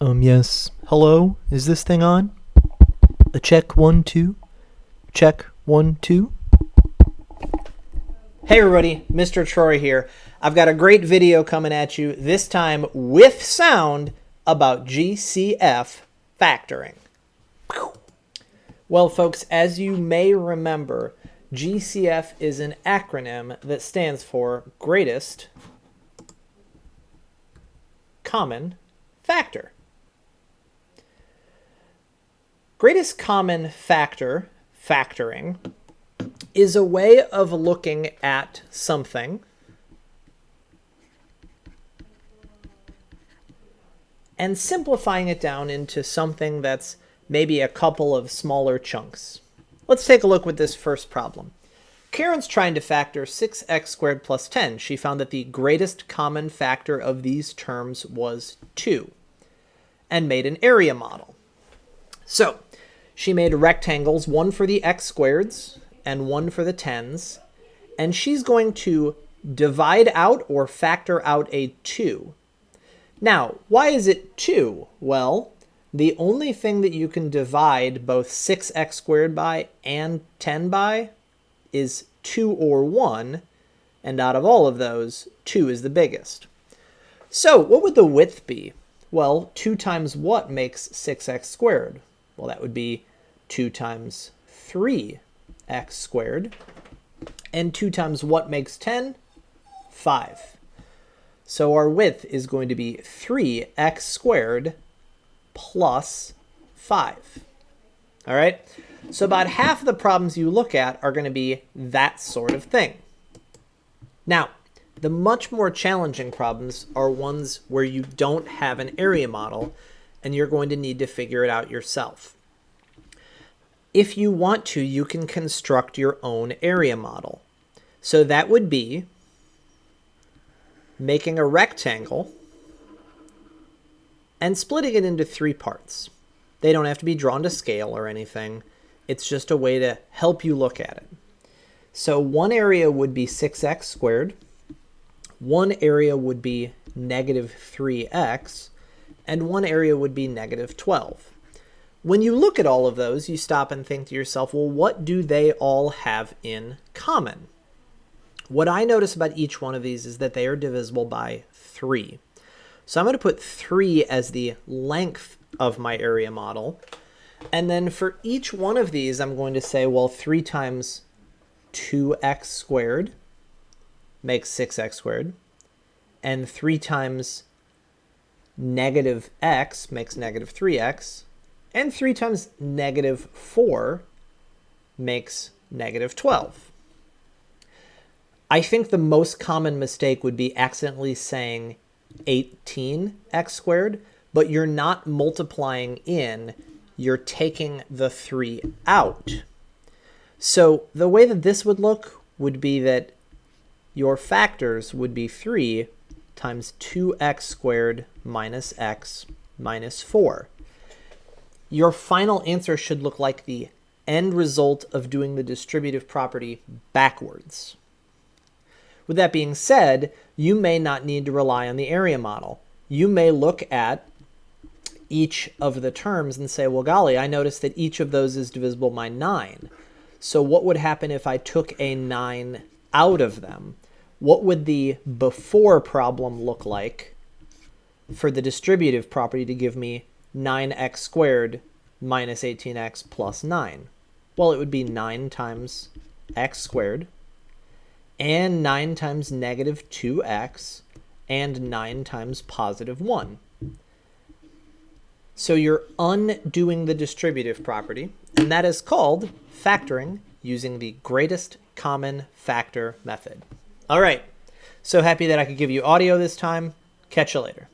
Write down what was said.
Yes. Hello? Is this thing on? A check 1 2. Check 1 2. Hey everybody, Mr. Troy here. I've got a great video coming at you, this time with sound, about Gcf factoring. Well folks, as you may remember, Gcf is an acronym that stands for Greatest Common Factor. Greatest Common Factor, factoring, is a way of looking at something and simplifying it down into something that's maybe a couple of smaller chunks. Let's take a look with this first problem. Karen's trying to factor 6x squared plus 10. She found that the greatest common factor of these terms was 2 and made an area model. So she made rectangles, one for the x squareds and one for the 10s, and she's going to divide out or factor out a 2. Now, why is it 2? Well, the only thing that you can divide both 6x squared by and 10 by is 2 or 1, and out of all of those, 2 is the biggest. So what would the width be? Well, 2 times what makes 6x squared? Well, that would be 2 times 3x squared. And 2 times what makes 10? 5. So our width is going to be 3x squared plus 5. All right? So about half of the problems you look at are going to be that sort of thing. Now, the much more challenging problems are ones where you don't have an area model and you're going to need to figure it out yourself. If you want to, you can construct your own area model. So that would be making a rectangle and splitting it into 3 parts. They don't have to be drawn to scale or anything. It's just a way to help you look at it. So one area would be 6x squared. One area would be negative 3x. And one area would be negative 12. When you look at all of those, you stop and think to yourself, well, what do they all have in common? What I notice about each one of these is that they are divisible by 3. So I'm going to put 3 as the length of my area model. And then for each one of these, I'm going to say, well, 3 times 2x squared makes 6x squared. And 3 times negative x makes negative 3x. And 3 times negative 4 makes negative 12. I think the most common mistake would be accidentally saying 18x squared, but you're not multiplying in, you're taking the 3 out. So the way that this would look would be that your factors would be 3 times 2x squared minus x minus 4. Your final answer should look like the end result of doing the distributive property backwards. With that being said, you may not need to rely on the area model. You may look at each of the terms and say, well, golly, I noticed that each of those is divisible by 9. So what would happen if I took a 9 out of them? What would the before problem look like for the distributive property to give me 9x squared minus 18x plus 9? Well, it would be 9 times x squared and 9 times negative 2x and 9 times positive 1. So you're undoing the distributive property, and that is called factoring using the greatest common factor method. All right, so happy that I could give you audio this time. Catch you later.